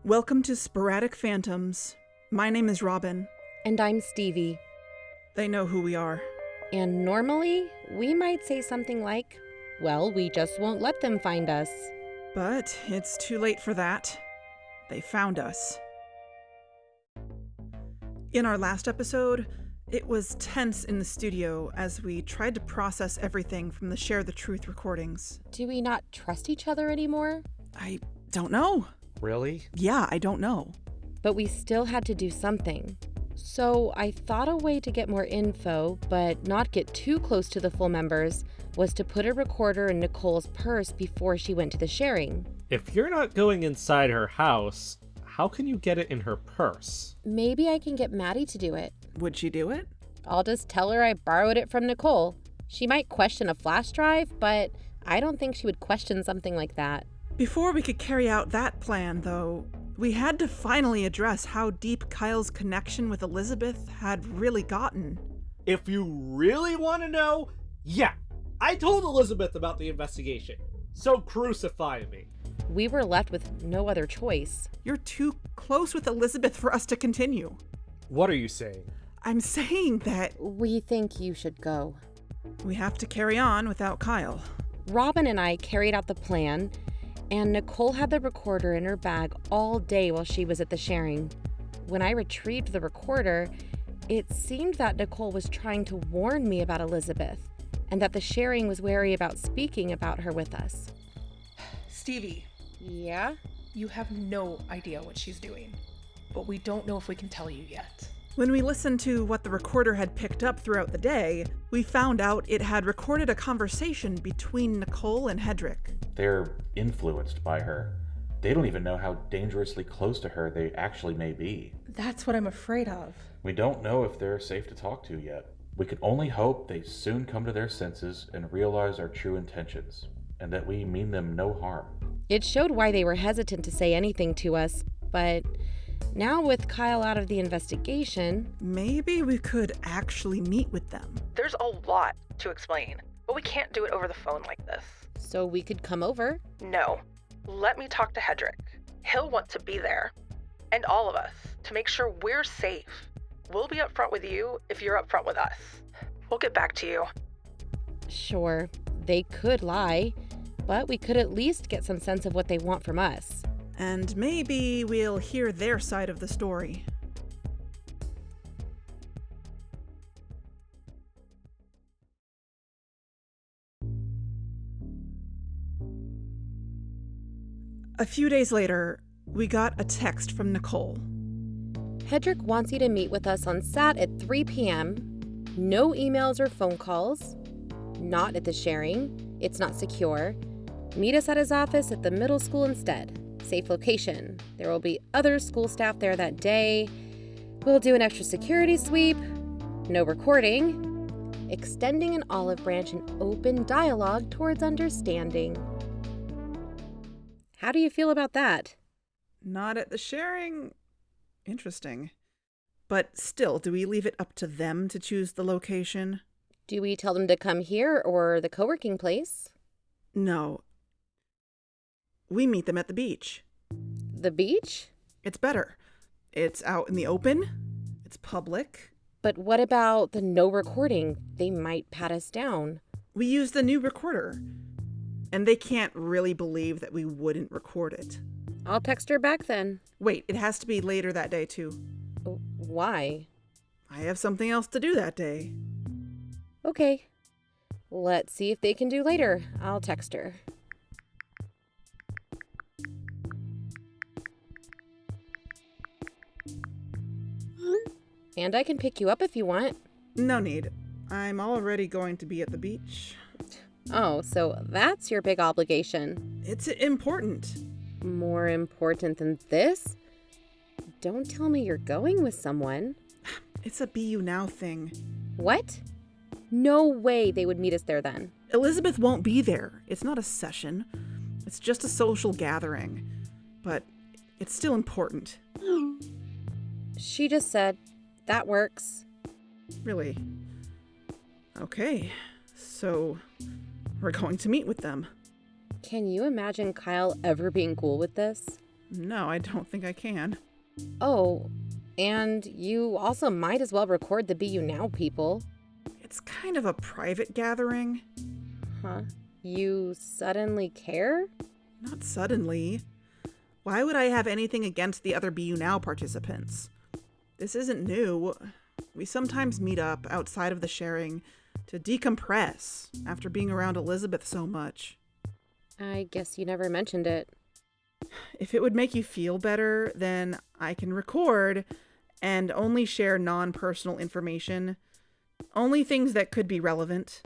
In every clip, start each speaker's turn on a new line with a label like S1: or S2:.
S1: Welcome to Sporadic Phantoms. My name is Robin.
S2: And I'm Stevie.
S1: They know who we are.
S2: And normally, we might say something like, well, we just won't let them find us.
S1: But it's too late for that. They found us. In our last episode, it was tense in the studio as we tried to process everything from the Share the Truth recordings.
S2: Do we not trust each other anymore?
S1: I don't know.
S3: Really?
S1: Yeah, I don't know.
S2: But we still had to do something. So I thought a way to get more info, but not get too close to the full members, was to put a recorder in Nicole's purse before she went to the sharing.
S3: If you're not going inside her house, how can you get it in her purse?
S2: Maybe I can get Maddie to do it.
S1: Would she do it?
S2: I'll just tell her I borrowed it from Nicole. She might question a flash drive, but I don't think she would question something like that.
S1: Before we could carry out that plan, though, we had to finally address how deep Kyle's connection with Elizabeth had really gotten.
S4: If you really want to know, yeah, I told Elizabeth about the investigation. So crucify me.
S2: We were left with no other choice.
S1: You're too close with Elizabeth for us to continue.
S4: What are you saying?
S1: I'm saying that
S2: We think you should go.
S1: we have to carry on without Kyle.
S2: Robin and I carried out the plan, and Nicole had the recorder in her bag all day while she was at the sharing. When I retrieved the recorder, it seemed that Nicole was trying to warn me about Elizabeth, and that the sharing was wary about speaking about her with us.
S5: Stevie,
S2: Yeah?
S5: you have no idea what she's doing, but we don't know if we can tell you yet.
S1: When we listened to what the recorder had picked up throughout the day, we found out it had recorded a conversation between Nicole and Hedrick.
S6: They're influenced by her. They don't even know how dangerously close to her they actually may be.
S5: That's what I'm afraid of.
S6: We don't know if they're safe to talk to yet. We can only hope they soon come to their senses and realize our true intentions, and that we mean them no harm.
S2: It showed why they were hesitant to say anything to us, but now with Kyle out of the investigation...
S1: Maybe we could actually meet with them.
S7: There's a lot to explain, but we can't do it over the phone like this.
S2: So we could come over?
S7: No. Let me talk to Hedrick. He'll want to be there. And all of us, to make sure we're safe. We'll be upfront with you if you're upfront with us. We'll get back to you.
S2: Sure, they could lie, but we could at least get some sense of what they want from us.
S1: And maybe we'll hear their side of the story. A few days later, we got a text from Nicole.
S2: Hedrick wants you to meet with us on Sat at 3 p.m. No emails or phone calls. Not at the sharing. It's not secure. Meet us at his office at the middle school instead. Safe location. There will be other school staff there that day. We'll do an extra security sweep. No recording. Extending an olive branch and open dialogue towards understanding. How do you feel about that?
S1: Not at the sharing? Interesting. But still, do we leave it up to them to choose the location?
S2: Do we tell them to come here or the co-working place?
S1: No. We meet them at the beach.
S2: The beach?
S1: It's better. It's out in the open. It's public.
S2: But what about the no recording? They might pat us down.
S1: We use the new recorder. And they can't really believe that we wouldn't record it.
S2: I'll text her back then.
S1: Wait, it has to be later that day too.
S2: Why?
S1: I have something else to do that day.
S2: Okay. Let's see if they can do later. I'll text her. And I can pick you up if you want.
S1: No need. I'm already going to be at the beach.
S2: Oh, so that's your big obligation.
S1: It's important.
S2: More important than this? Don't tell me you're going with someone.
S1: It's a BU Now thing.
S2: What? No way they would meet us there then.
S1: Elizabeth won't be there. It's not a session. It's just a social gathering. But it's still important.
S2: She just said, that works.
S1: Really? Okay. So, we're going to meet with them.
S2: Can you imagine Kyle ever being cool with this?
S1: No, I don't think I can.
S2: Oh, and you also might as well record the Be You Now people.
S1: It's kind of a private gathering.
S2: Huh? You suddenly care?
S1: Not suddenly. Why would I have anything against the other Be You Now participants? This isn't new. We sometimes meet up outside of the sharing to decompress after being around Elizabeth so much.
S2: I guess you never mentioned it.
S1: If it would make you feel better, then I can record and only share non-personal information. Only things that could be relevant.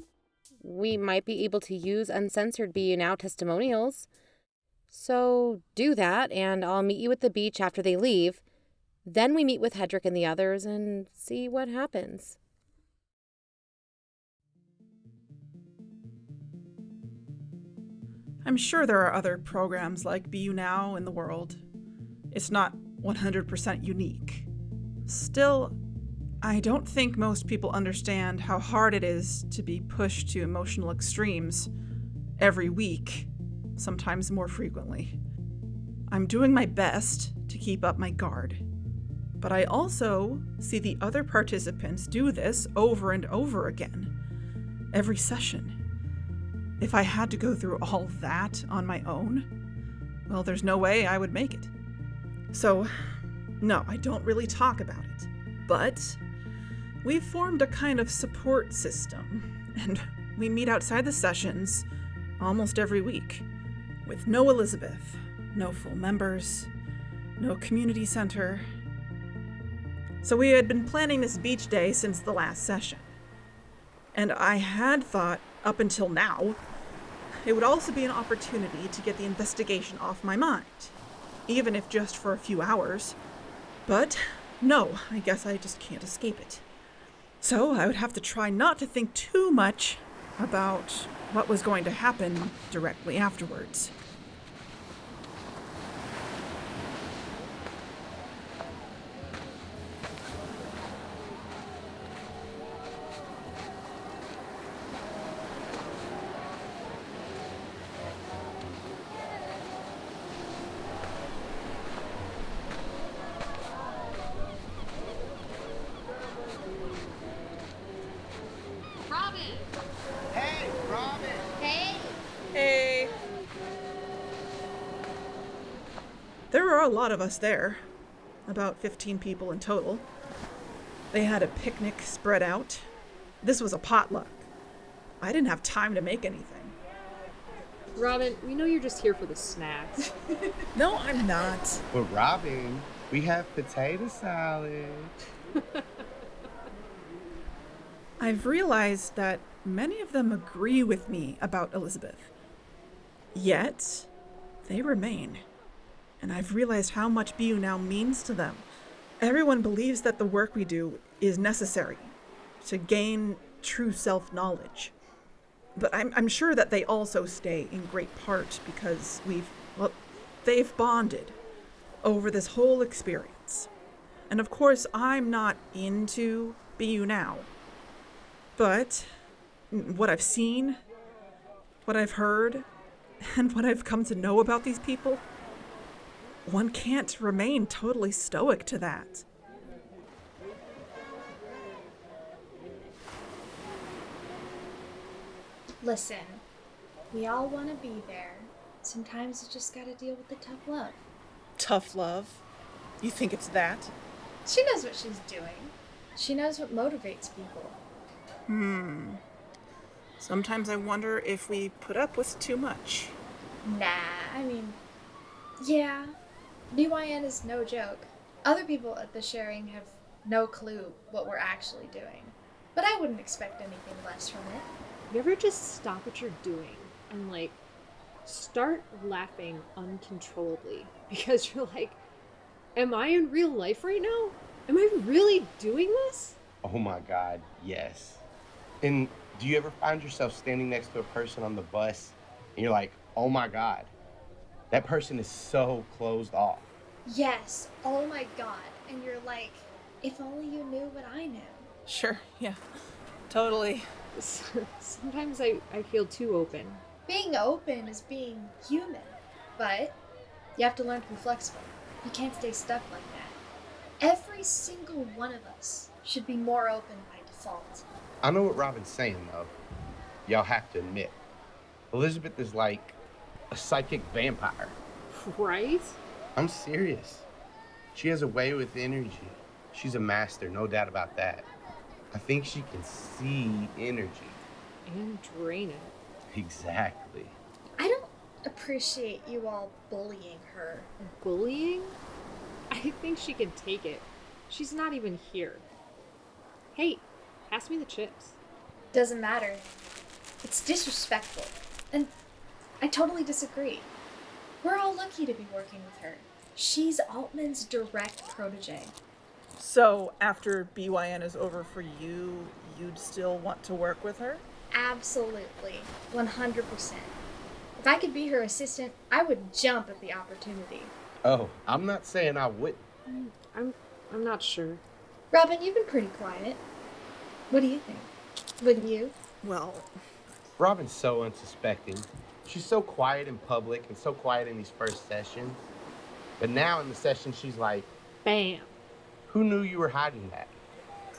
S2: We might be able to use uncensored Be You Now testimonials. So do that, and I'll meet you at the beach after they leave. Then we meet with Hedrick and the others and see what happens.
S1: I'm sure there are other programs like Be You Now in the world. It's not 100% unique. Still, I don't think most people understand how hard it is to be pushed to emotional extremes every week, sometimes more frequently. I'm doing my best to keep up my guard. But I also see the other participants do this over and over again, every session. If I had to go through all that on my own, well, there's no way I would make it. So, no, I don't really talk about it. But we've formed a kind of support system, and we meet outside the sessions almost every week, with no Elizabeth, no full members, no community center. So we had been planning this beach day since the last session. And I had thought, up until now, it would also be an opportunity to get the investigation off my mind, even if just for a few hours. But no, I guess I just can't escape it. So I would have to try not to think too much about what was going to happen directly afterwards. There were a lot of us there, about 15 people in total. They had a picnic spread out. This was a potluck. I didn't have time to make anything.
S8: Robin, we know you're just here for the snacks.
S1: No, I'm not.
S9: But Robin, we have potato salad.
S1: I've realized that many of them agree with me about Elizabeth. Yet, they remain. And I've realized how much Be You Now means to them. Everyone believes that the work we do is necessary to gain true self-knowledge. But I'm sure that they also stay in great part because they've bonded over this whole experience. And of course, I'm not into Be You Now. But what I've seen, what I've heard, and what I've come to know about these people, one can't remain totally stoic to that.
S10: Listen, we all want to be there. Sometimes you just gotta deal with the tough love.
S1: Tough love? You think it's that?
S10: She knows what she's doing. She knows what motivates people.
S1: Sometimes I wonder if we put up with too much.
S10: Nah, I mean, yeah. BYN is no joke. Other people at the sharing have no clue what we're actually doing. But I wouldn't expect anything less from it.
S8: You ever just stop what you're doing and, start laughing uncontrollably? Because you're like, am I in real life right now? Am I really doing this?
S9: Oh my God, yes. And do you ever find yourself standing next to a person on the bus and you're like, oh my God, that person is so closed off?
S10: Yes, oh my God. And you're like, if only you knew what I knew.
S1: Sure, yeah, totally.
S8: Sometimes I feel too open.
S10: Being open is being human, but You have to learn to be flexible. You can't stay stuck like that. Every single one of us should be more open by default.
S9: I know what Robin's saying, though. Y'all have to admit, Elizabeth is like a psychic vampire.
S8: Right?
S9: I'm serious. She has a way with energy. She's a master, no doubt about that. I think she can see energy.
S8: And drain it.
S9: Exactly.
S10: I don't appreciate you all bullying her.
S8: Bullying? I think she can take it. She's not even here. Hey, pass me the chips.
S10: Doesn't matter. It's disrespectful. And I totally disagree. We're all lucky to be working with her. She's Altman's direct protege.
S1: So, after BYN is over for you, you'd still want to work with her?
S10: Absolutely. 100%. If I could be her assistant, I would jump at the opportunity.
S9: Oh, I'm not saying I wouldn't.
S8: I'm not sure.
S10: Robin, you've been pretty quiet. What do you think? Wouldn't you?
S1: Well,
S9: Robin's so unsuspecting. She's so quiet in public and so quiet in these first sessions. But now in the session, she's like,
S8: Bam.
S9: who knew you were hiding that?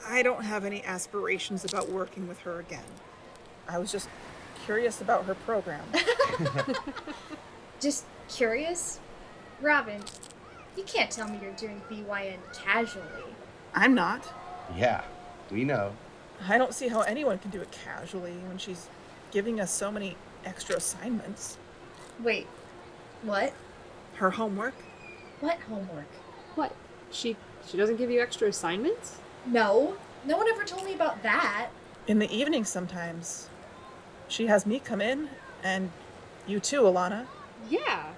S1: I don't have any aspirations about working with her again. I was just curious about her program.
S10: Just curious? Robin, you can't tell me you're doing BYN casually.
S1: I'm not.
S9: Yeah, we know.
S1: I don't see how anyone can do it casually when she's giving us so many extra assignments.
S10: Wait, what?
S1: Her homework?
S10: What homework?
S8: What? She doesn't give you extra assignments?
S10: No, no one ever told me about that.
S1: In the evening sometimes. She has me come in, and you too, Alana.
S8: Yeah.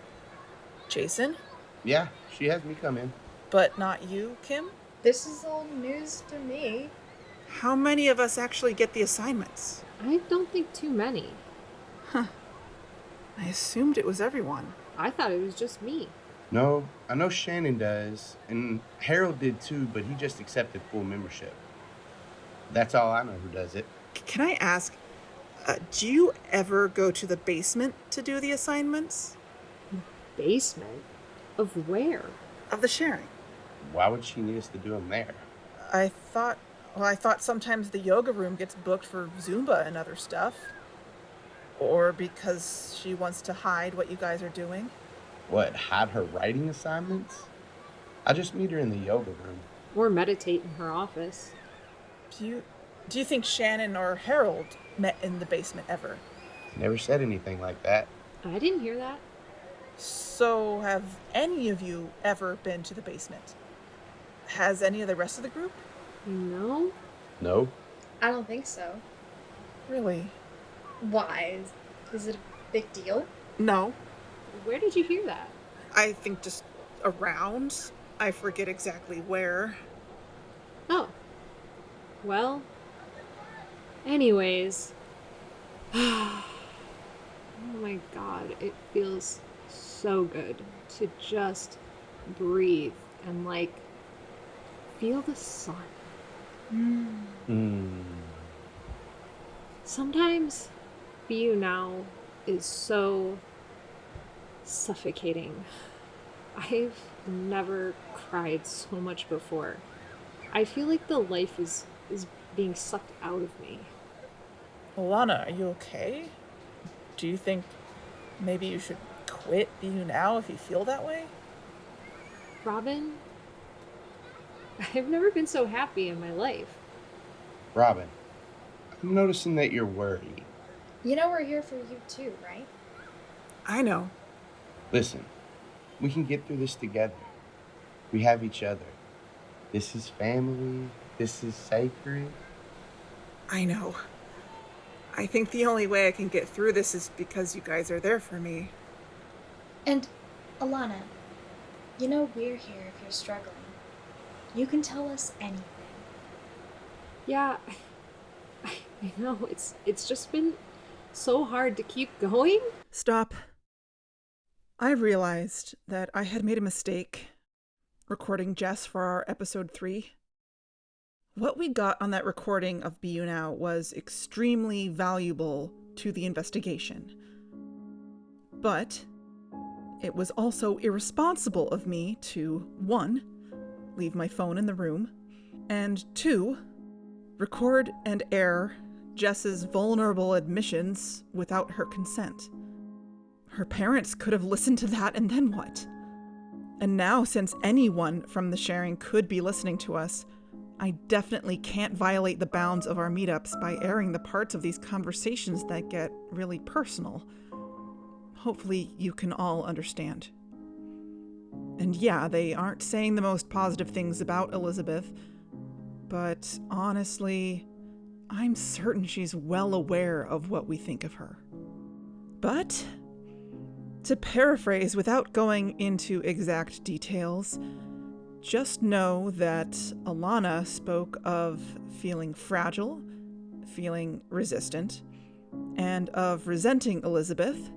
S1: Jason?
S9: Yeah, she has me come in.
S1: But not you, Kim?
S10: This is all news to me.
S1: How many of us actually get the assignments?
S8: I don't think too many.
S1: Huh. I assumed it was everyone.
S8: I thought it was just me.
S9: No, I know Shannon does, and Harold did too, but he just accepted full membership. That's all I know who does it.
S1: Can I ask, do you ever go to the basement to do the assignments?
S8: Basement? Of where?
S1: Of the sharing.
S9: Why would she need us to do them there?
S1: I thought sometimes the yoga room gets booked for Zumba and other stuff. Or because she wants to hide what you guys are doing.
S9: What, hide her writing assignments? I just meet her in the yoga room.
S8: Or meditate in her office.
S1: Do you think Shannon or Harold met in the basement ever?
S9: Never said anything like that.
S8: I didn't hear that.
S1: So, have any of you ever been to the basement? Has any of the rest of the group?
S8: No.
S9: No?
S10: I don't think so.
S1: Really?
S10: Why? Is it a big deal?
S1: No.
S8: Where did you hear that?
S1: I think just around. I forget exactly where.
S8: Oh. Well. Anyways. Oh my god, it feels so good to just breathe and feel the sun. Sometimes Be You Now is so suffocating. I've never cried so much before. I feel like the life is being sucked out of me.
S1: Alana, are you okay? Do you think maybe you should quit Be You Now if you feel that way?
S8: Robin, I've never been so happy in my life.
S9: Robin, I'm noticing that you're worried.
S10: You know we're here for you too, right?
S1: I know.
S9: Listen, we can get through this together. We have each other. This is family. This is sacred.
S1: I know. I think the only way I can get through this is because you guys are there for me.
S10: And, Alana, you know we're here if you're struggling. You can tell us anything.
S8: Yeah, I know. It's just been so hard to keep going.
S1: Stop. I realized that I had made a mistake recording Jess for our episode 3. What we got on that recording of Be You Now was extremely valuable to the investigation. But It was also irresponsible of me to, 1, leave my phone in the room, and 2, record and air Jess's vulnerable admissions without her consent. Her parents could have listened to that, and then what? And now, since anyone from the sharing could be listening to us, I definitely can't violate the bounds of our meetups by airing the parts of these conversations that get really personal. Hopefully you can all understand. And yeah, they aren't saying the most positive things about Elizabeth, but honestly, I'm certain she's well aware of what we think of her. But, to paraphrase without going into exact details, just know that Alana spoke of feeling fragile, feeling resistant, and of resenting Elizabeth,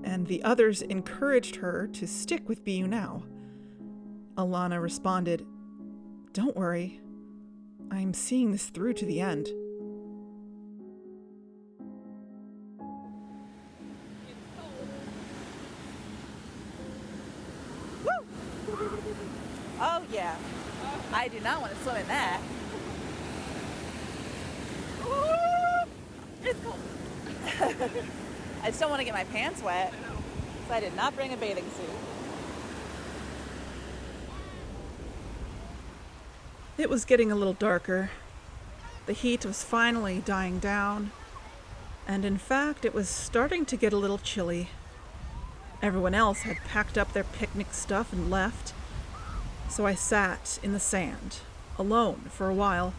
S1: and the others encouraged her to stick with BU Now. Alana responded, "Don't worry, I'm seeing this through to the end."
S11: Oh, yeah. I do not want to swim in that. Ooh, it's cold. I just don't want to get my pants wet, so I did not bring a bathing suit.
S1: It was getting a little darker. The heat was finally dying down, and in fact, it was starting to get a little chilly. Everyone else had packed up their picnic stuff and left. So I sat in the sand, alone for a while,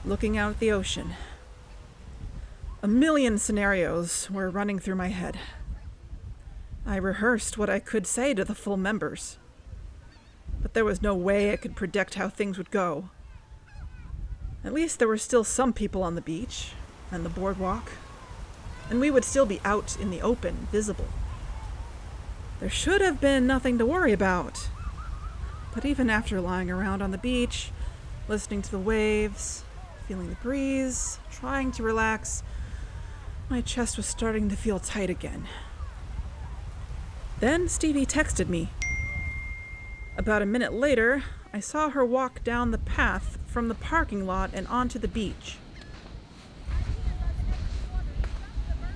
S1: looking out at the ocean. A million scenarios were running through my head. I rehearsed what I could say to the full members, but there was no way I could predict how things would go. At least there were still some people on the beach and the boardwalk, and we would still be out in the open, visible. There should have been nothing to worry about. But even after lying around on the beach, listening to the waves, feeling the breeze, trying to relax, my chest was starting to feel tight again. Then Stevie texted me. About a minute later, I saw her walk down the path from the parking lot and onto the beach.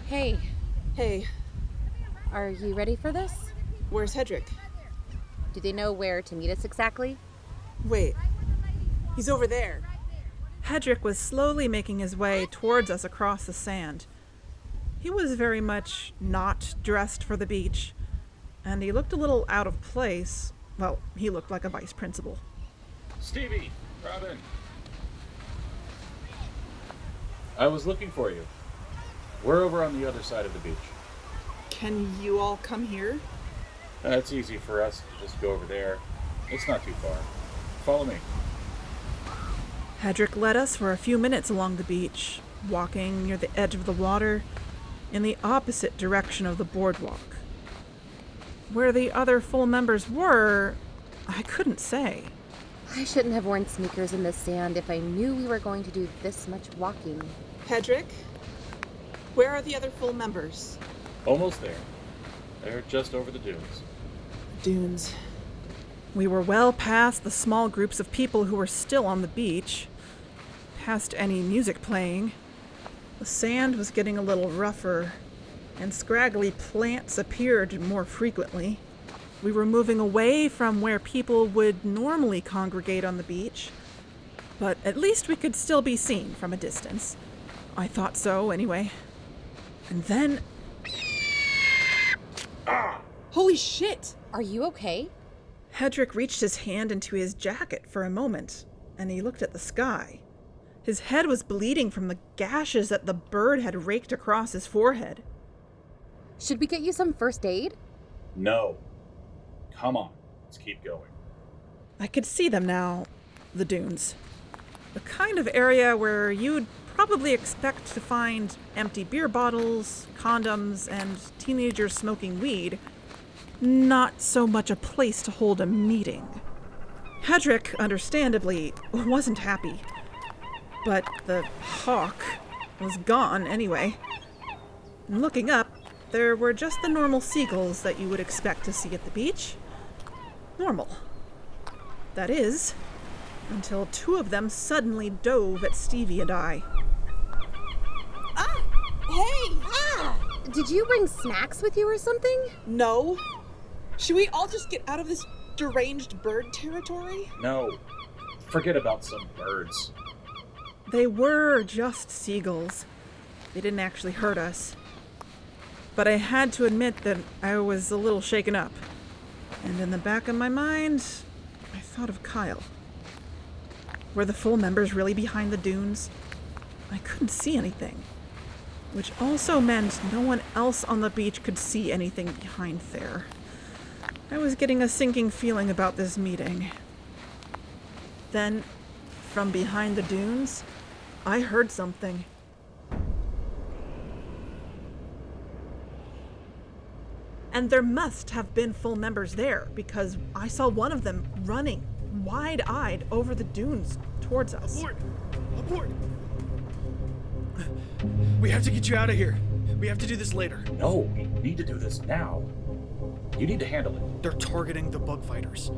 S2: Hey.
S1: Hey.
S2: Are you ready for this?
S1: Where's Hedrick?
S2: Do they know where to meet us exactly?
S1: Wait. He's over there. Hedrick was slowly making his way towards us across the sand. He was very much not dressed for the beach, and he looked a little out of place. Well, he looked like a vice principal.
S6: Stevie! Robin! I was looking for you. We're over on the other side of the beach.
S1: Can you all come here?
S6: It's easy for us to just go over there. It's not too far. Follow me.
S1: Hedrick led us for a few minutes along the beach, walking near the edge of the water in the opposite direction of the boardwalk. Where the other full members were, I couldn't say.
S2: I shouldn't have worn sneakers in the sand if I knew we were going to do this much walking.
S1: Hedrick, where are the other full members?
S6: Almost there. They're just over the dunes.
S1: Dunes. We were well past the small groups of people who were still on the beach, past any music playing. The sand was getting a little rougher, and scraggly plants appeared more frequently. We were moving away from where people would normally congregate on the beach, but at least we could still be seen from a distance. I thought so, anyway. And then... Holy shit!
S2: Are you okay?
S1: Hedrick reached his hand into his jacket for a moment, and he looked at the sky. His head was bleeding from the gashes that the bird had raked across his forehead.
S2: Should we get you some first aid?
S6: No. Come on, let's keep going.
S1: I could see them now, the dunes. The kind of area where you'd probably expect to find empty beer bottles, condoms, and teenagers smoking weed. Not so much a place to hold a meeting. Hedrick, understandably, wasn't happy. But the hawk was gone anyway. And looking up, There were just the normal seagulls that you would expect to see at the beach. Normal. That is, until two of them suddenly dove at Stevie and I.
S12: Ah! Hey!
S2: Ah! Did you bring snacks with you or something?
S12: No. Should we all just get out of this deranged bird territory?
S6: No. Forget about some birds.
S1: They were just seagulls. They didn't actually hurt us. But I had to admit that I was a little shaken up. And in the back of my mind, I thought of Kyle. Were the full members really behind the dunes? I couldn't see anything. Which also meant no one else on the beach could see anything behind there. I was getting a sinking feeling about this meeting. Then, from behind the dunes, I heard something. And there must have been full members there, because I saw one of them running, wide-eyed, over the dunes towards us.
S13: Abort! Abort! We have to get you out of here. We have to do this later.
S6: No, we need to do this now. You need to handle it.
S13: They're targeting the bug fighters.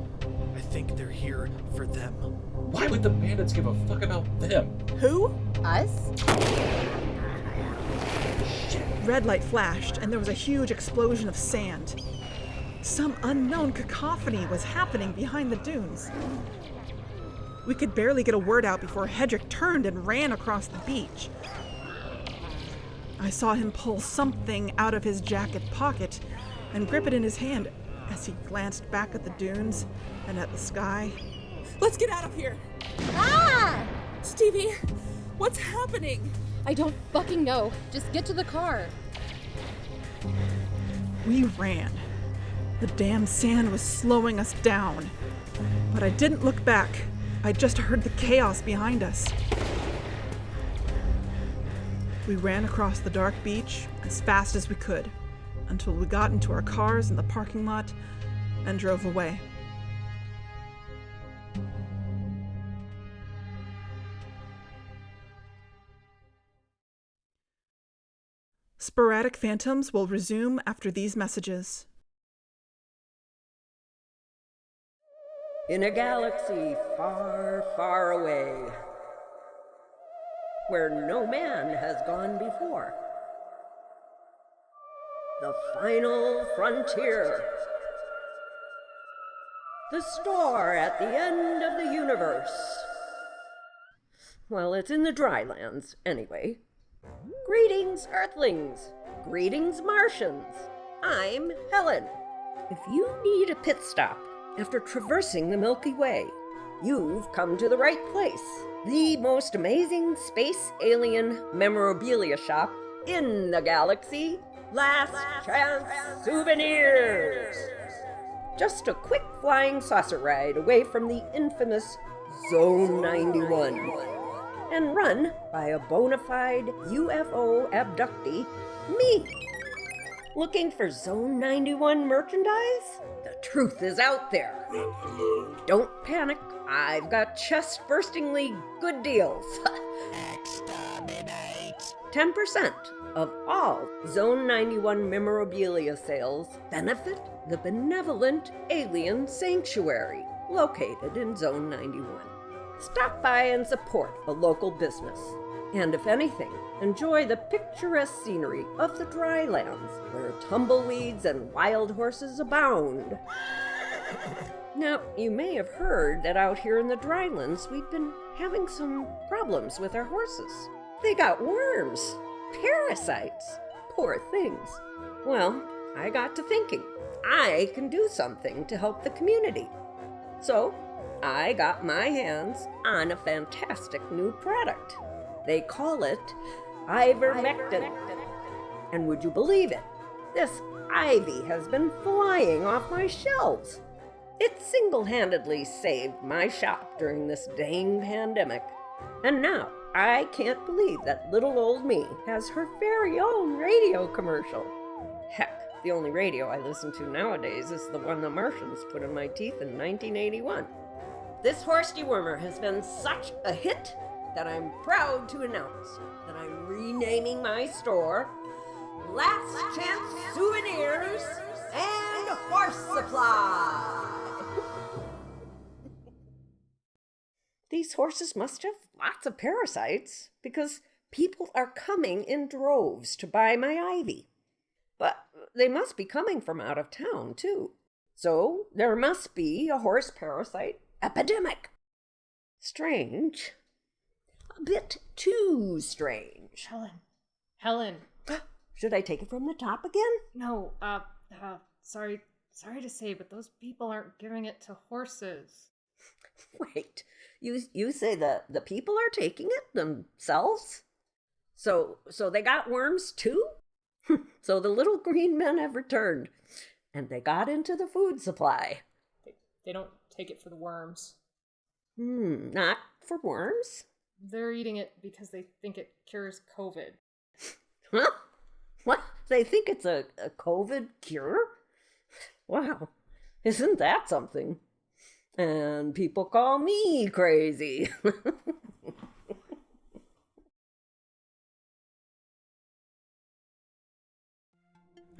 S13: I think they're here for them.
S6: Why would the bandits give a fuck about them?
S1: Who?
S2: Us?
S1: Red light flashed, and there was a huge explosion of sand. Some unknown cacophony was happening behind the dunes. We could barely get a word out before Hedrick turned and ran across the beach. I saw him pull something out of his jacket pocket and grip it in his hand as he glanced back at the dunes and at the sky.
S12: Let's get out of here!
S2: Ah!
S12: Stevie, what's happening?
S2: I don't fucking know. Just get to the car.
S1: We ran. The damn sand was slowing us down. But I didn't look back. I just heard the chaos behind us. We ran across the dark beach as fast as we could until we got into our cars in the parking lot and drove away. Sporadic Phantoms will resume after these messages.
S14: In a galaxy far, far away, where no man has gone before, the final frontier, the star at the end of the universe. Well, it's in the drylands, anyway. Greetings, Earthlings. Greetings, Martians. I'm Helen. If you need a pit stop after traversing the Milky Way, you've come to the right place. The most amazing space alien memorabilia shop in the galaxy. Last Chance Souvenirs. Just a quick flying saucer ride away from the infamous Zone 91. And run by a bona fide UFO abductee, me. Looking for Zone 91 merchandise? The truth is out there. Don't panic, I've got chest-burstingly good deals. Exterminate. 10% of all Zone 91 memorabilia sales benefit the benevolent Alien Sanctuary, located in Zone 91. Stop by and support a local business. And if anything, enjoy the picturesque scenery of the drylands, where tumbleweeds and wild horses abound. Now, you may have heard that out here in the drylands, we've been having some problems with our horses. They got worms, parasites, poor things. Well, I got to thinking, I can do something to help the community. So, I got my hands on a fantastic new product. They call it ivermectin. And would you believe it? This ivy has been flying off my shelves. It single-handedly saved my shop during this dang pandemic. And now, I can't believe that little old me has her very own radio commercial. Heck, the only radio I listen to nowadays is the one the Martians put in my teeth in 1981. This horse dewormer has been such a hit that I'm proud to announce that I'm renaming my store last chance souvenirs, and horse supply. These horses must have lots of parasites because people are coming in droves to buy my ivy. But they must be coming from out of town, too. So there must be a horse parasite epidemic. Strange. A bit too strange.
S8: Helen.
S14: Should I take it from the top again?
S8: No, sorry to say, but those people aren't giving it to horses.
S14: Wait, you say the people are taking it themselves? So they got worms too? So the little green men have returned, and they got into the food supply.
S8: They don't take it for the worms.
S14: Not for worms?
S8: They're eating it because they think it cures COVID.
S14: Huh? What? They think it's a COVID cure? Wow, isn't that something? And people call me crazy.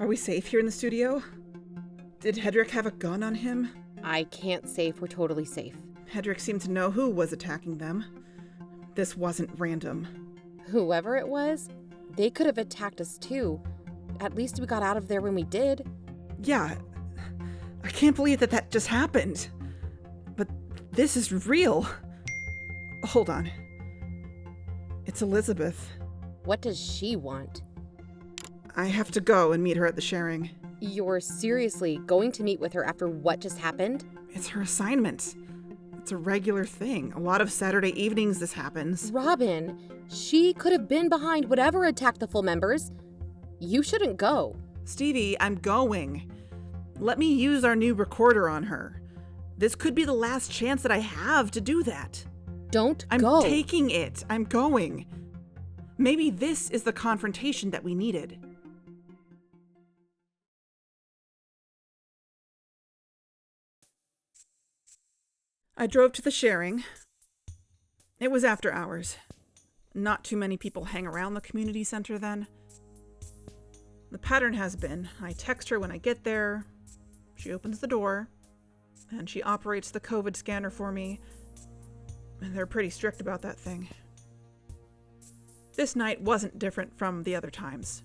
S1: Are we safe here in the studio? Did Hedrick have a gun on him?
S2: I can't say if we're totally safe.
S1: Hedrick seemed to know who was attacking them. This wasn't random.
S2: Whoever it was, they could have attacked us too. At least we got out of there when we did.
S1: Yeah, I can't believe that just happened. But this is real. Hold on. It's Elizabeth.
S2: What does she want?
S1: I have to go and meet her at the sharing.
S2: You're seriously going to meet with her after what just happened?
S1: It's her assignment. It's a regular thing. A lot of Saturday evenings this happens.
S2: Robin, she could have been behind whatever attacked the full members. You shouldn't go.
S1: Stevie, I'm going. Let me use our new recorder on her. This could be the last chance that I have to do that.
S2: Don't
S1: I'm
S2: go.
S1: taking it. I'm going. Maybe this is the confrontation that we needed. I drove to the sharing. It was after hours. Not too many people hang around the community center then. The pattern has been, I text her when I get there, she opens the door, and she operates the COVID scanner for me, and they're pretty strict about that thing. This night wasn't different from the other times.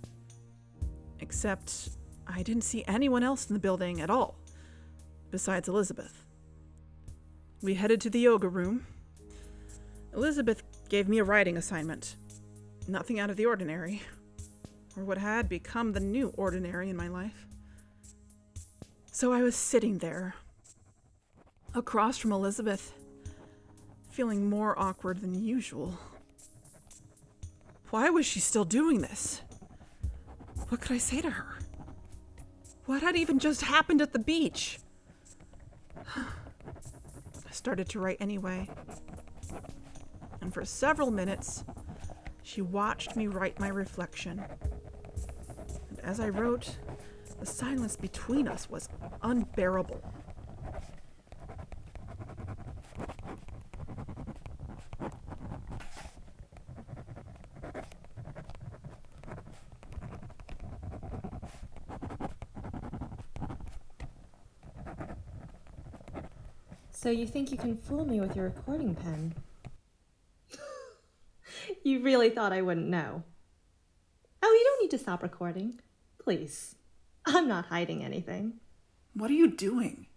S1: Except I didn't see anyone else in the building at all, besides Elizabeth. We headed to the yoga room. Elizabeth gave me a writing assignment. Nothing out of the ordinary, or what had become the new ordinary in my life. So I was sitting there, across from Elizabeth, feeling more awkward than usual. Why was she still doing this? What could I say to her? What had even just happened at the beach? I started to write anyway. And for several minutes, she watched me write my reflection. And as I wrote, the silence between us was unbearable.
S15: So you think you can fool me with your recording pen? You really thought I wouldn't know? Oh, you don't need to stop recording. Please. I'm not hiding anything.
S1: What are you doing?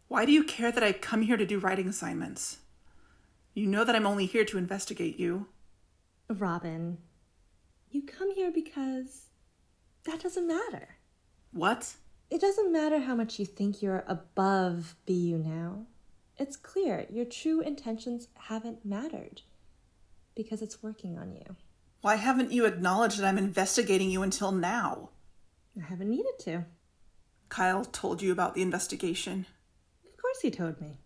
S1: Why do you care that I come here to do writing assignments? You know that I'm only here to investigate you.
S15: Robin, you come here because that doesn't matter.
S1: What?
S15: It doesn't matter how much you think you're above BU now. It's clear your true intentions haven't mattered because it's working on you.
S1: Why haven't you acknowledged that I'm investigating you until now?
S15: I haven't needed to.
S1: Kyle told you about the investigation.
S15: Of course he told me.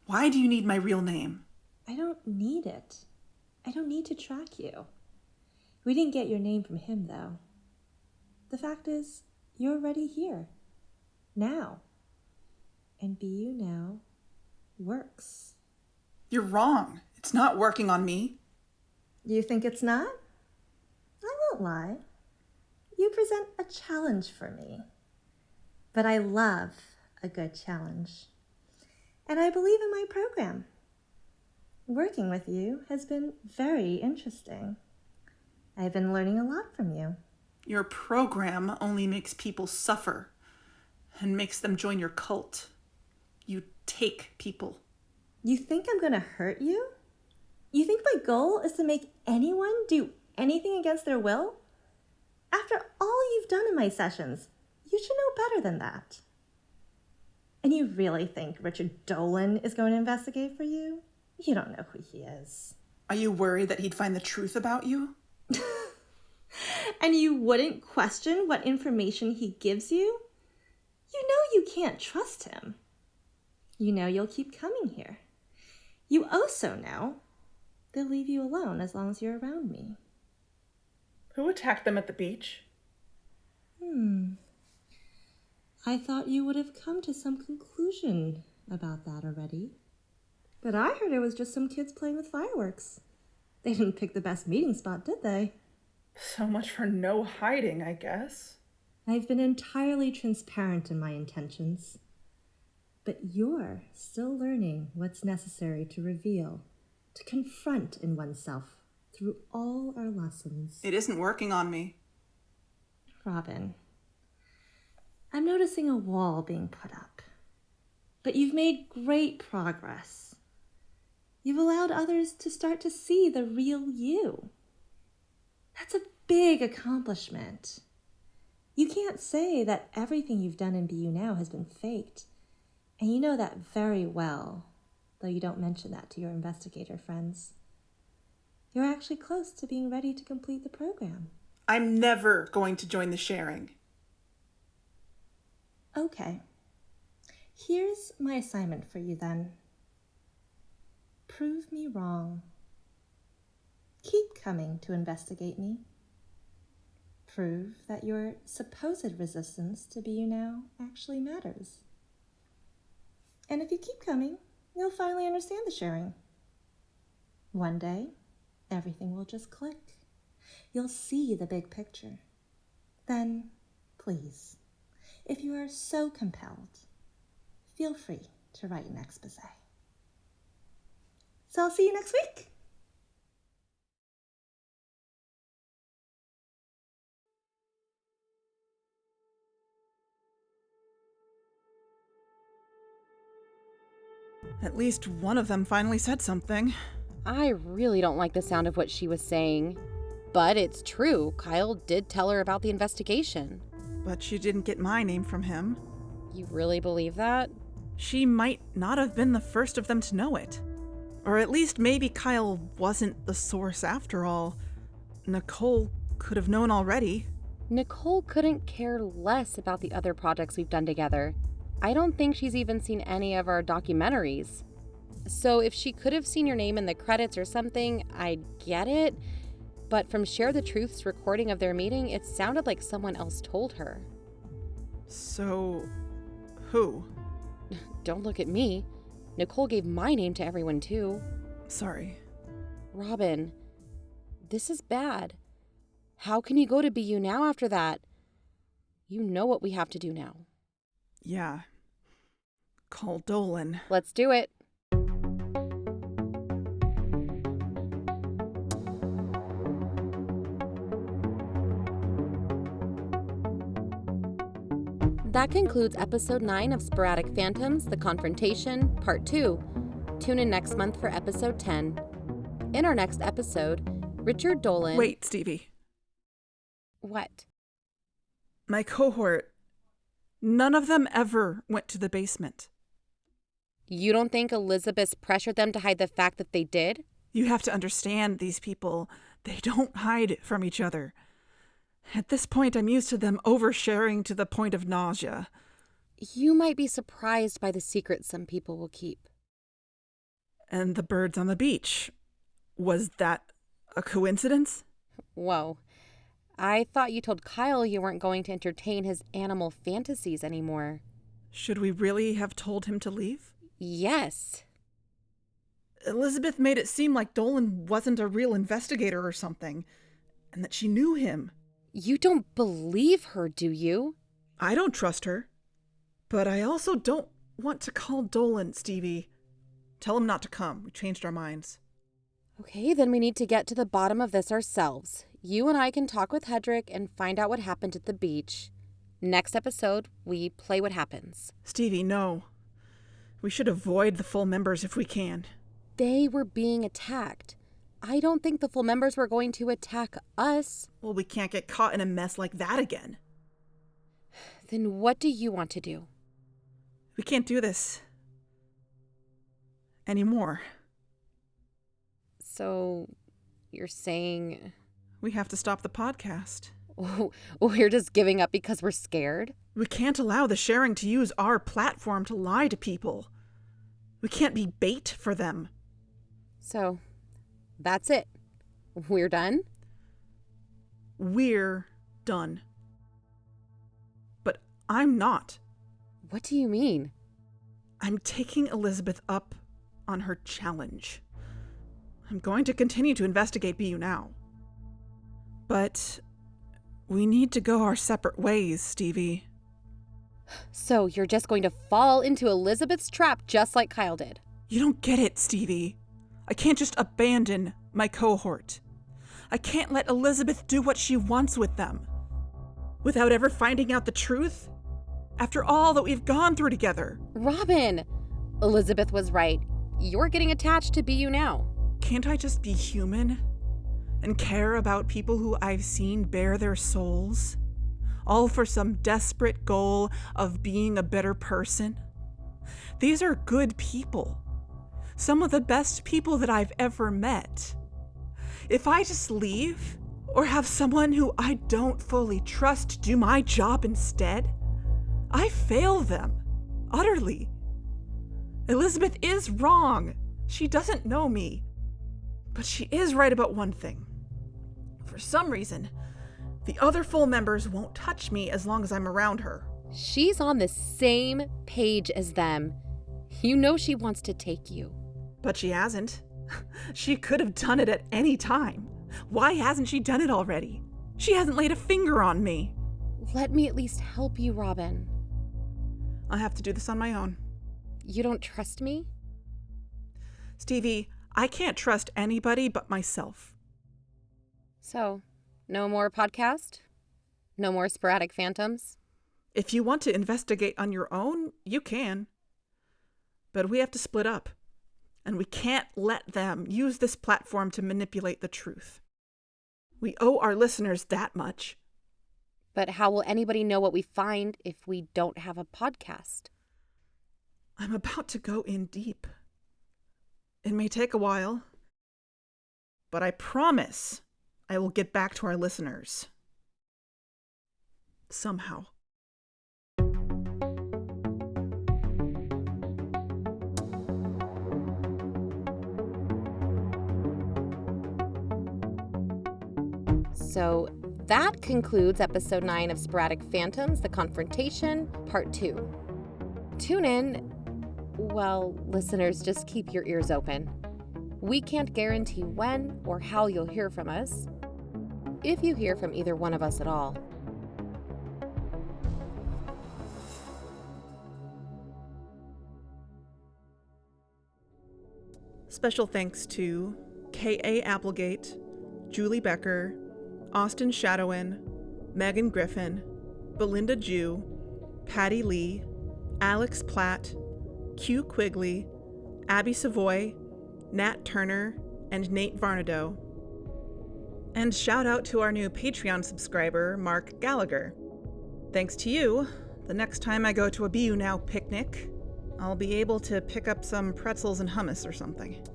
S1: Why do you need my real name?
S15: I don't need it. I don't need to track you. We didn't get your name from him, though. The fact is, you're already here. Now. And BU now works.
S1: You're wrong. It's not working on me.
S15: You think it's not? won't lie. You present a challenge for me. But I love a good challenge. And I believe in my program. Working with you has been very interesting. I've been learning a lot from you.
S1: Your program only makes people suffer and makes them join your cult. You take people.
S15: You think I'm going to hurt you? You think my goal is to make anyone do anything against their will? After all you've done in my sessions, you should know better than that. And you really think Richard Dolan is going to investigate for you? You don't know who he is.
S1: Are you worried that he'd find the truth about you?
S15: And you wouldn't question what information he gives you? You know you can't trust him. You know you'll keep coming here. You also know they'll leave you alone as long as you're around me.
S1: Who attacked them at the beach?
S15: I thought you would have come to some conclusion about that already. But I heard it was just some kids playing with fireworks. They didn't pick the best meeting spot, did they?
S1: So much for no hiding, I guess.
S15: I've been entirely transparent in my intentions. But you're still learning what's necessary to reveal, to confront in oneself through all our lessons.
S1: It isn't working on me.
S15: Robin, I'm noticing a wall being put up. But you've made great progress. You've allowed others to start to see the real you. That's a big accomplishment. You can't say that everything you've done in BU Now has been faked. And you know that very well, though you don't mention that to your investigator friends. You're actually close to being ready to complete the program.
S1: I'm never going to join the sharing.
S15: Okay. Here's my assignment for you then. Prove me wrong. Keep coming to investigate me. Prove that your supposed resistance to BU Now actually matters. And if you keep coming, you'll finally understand the sharing. One day, everything will just click. You'll see the big picture. Then, please, if you are so compelled, feel free to write an exposé. So I'll see you next week.
S1: At least one of them finally said something.
S2: I really don't like the sound of what she was saying. But it's true, Kyle did tell her about the investigation.
S1: But she didn't get my name from him.
S2: You really believe that?
S1: She might not have been the first of them to know it. Or at least maybe Kyle wasn't the source after all. Nicole could have known already.
S2: Nicole couldn't care less about the other projects we've done together. I don't think she's even seen any of our documentaries. So if she could have seen your name in the credits or something, I'd get it. But from Share the Truth's recording of their meeting, it sounded like someone else told her.
S1: So, who?
S2: Don't look at me. Nicole gave my name to everyone too.
S1: Sorry.
S2: Robin, this is bad. How can you go to BU Now after that? You know what we have to do now.
S1: Yeah. Call Dolan.
S2: Let's do it. That concludes episode 9 of Sporadic Phantoms, The Confrontation, Part 2. Tune in next month for episode 10. In our next episode, Richard Dolan...
S1: Wait, Stevie.
S2: What?
S1: My cohort, none of them ever went to the basement.
S2: You don't think Elizabeth pressured them to hide the fact that they did?
S1: You have to understand these people. They don't hide from each other. At this point, I'm used to them oversharing to the point of nausea.
S2: You might be surprised by the secrets some people will keep.
S1: And the birds on the beach. Was that a coincidence?
S2: Whoa. I thought you told Kyle you weren't going to entertain his animal fantasies anymore.
S1: Should we really have told him to leave?
S2: Yes.
S1: Elizabeth made it seem like Dolan wasn't a real investigator or something. and that she knew him.
S2: You don't believe her, do you?
S1: I don't trust her. But I also don't want to call Dolan, Stevie. Tell him not to come. We changed our minds.
S2: Okay, then we need to get to the bottom of this ourselves. You and I can talk with Hedrick and find out what happened at the beach. Next episode, we play what happens.
S1: Stevie, no. We should avoid the full members if we can.
S2: They were being attacked. I don't think the full members were going to attack us.
S1: Well, we can't get caught in a mess like that again.
S2: Then what do you want to do?
S1: We can't do this anymore.
S2: So, you're saying...
S1: We have to stop the podcast.
S2: We're just giving up because we're scared?
S1: We can't allow the sharing to use our platform to lie to people. We can't be bait for them.
S2: So, that's it. We're done?
S1: We're done. But I'm not.
S2: What do you mean?
S1: I'm taking Elizabeth up on her challenge. I'm going to continue to investigate BU now. But we need to go our separate ways, Stevie.
S2: So you're just going to fall into Elizabeth's trap just like Kyle did?
S1: You don't get it, Stevie. I can't just abandon my cohort. I can't let Elizabeth do what she wants with them. Without ever finding out the truth? After all that we've gone through together.
S2: Robin! Elizabeth was right. You're getting attached to BU now.
S1: Can't I just be human? And care about people who I've seen bare their souls? All for some desperate goal of being a better person? These are good people. Some of the best people that I've ever met. If I just leave, or have someone who I don't fully trust do my job instead, I fail them, utterly. Elizabeth is wrong. She doesn't know me. But she is right about one thing. For some reason, the other full members won't touch me as long as I'm around her.
S2: She's on the same page as them. You know she wants to take you.
S1: But she hasn't. She could have done it at any time. Why hasn't she done it already? She hasn't laid a finger on me.
S2: Let me at least help you, Robin.
S1: I'll have to do this on my own.
S2: You don't trust me?
S1: Stevie, I can't trust anybody but myself.
S2: So, no more podcast? No more Sporadic Phantoms?
S1: If you want to investigate on your own, you can. But we have to split up. And we can't let them use this platform to manipulate the truth. We owe our listeners that much.
S2: But how will anybody know what we find if we don't have a podcast?
S1: I'm about to go in deep. It may take a while, but I promise I will get back to our listeners. Somehow.
S2: So that concludes episode 9 of Sporadic Phantoms, The Confrontation, Part 2. Tune in. Well, listeners, just keep your ears open. We can't guarantee when or how you'll hear from us, if you hear from either one of us at all.
S1: Special thanks to K.A. Applegate, Julie Becker, Austin Shadowin, Megan Griffin, Belinda Jew, Patty Lee, Alex Platt, Q Quigley, Abby Savoy, Nat Turner, and Nate Varnado. And shout out to our new Patreon subscriber, Mark Gallagher. Thanks to you, the next time I go to a BU Now picnic, I'll be able to pick up some pretzels and hummus or something.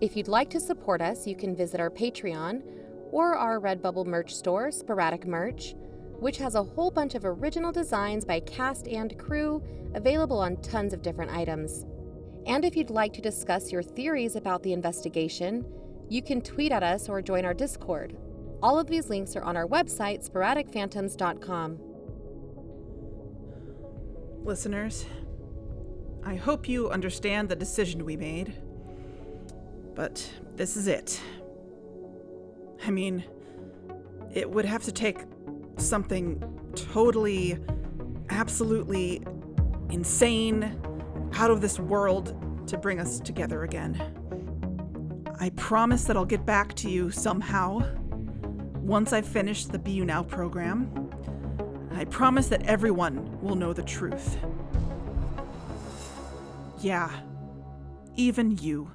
S2: If you'd like to support us, you can visit our Patreon or our Redbubble merch store, Sporadic Merch, which has a whole bunch of original designs by cast and crew available on tons of different items. And if you'd like to discuss your theories about the investigation, you can tweet at us or join our Discord. All of these links are on our website, sporadicphantoms.com.
S1: Listeners, I hope you understand the decision we made, but this is it. I mean, It would have to take something totally, absolutely insane, out of this world to bring us together again. I promise that I'll get back to you somehow once I've finished the Be You Now program. I promise that everyone will know the truth. Yeah, even you.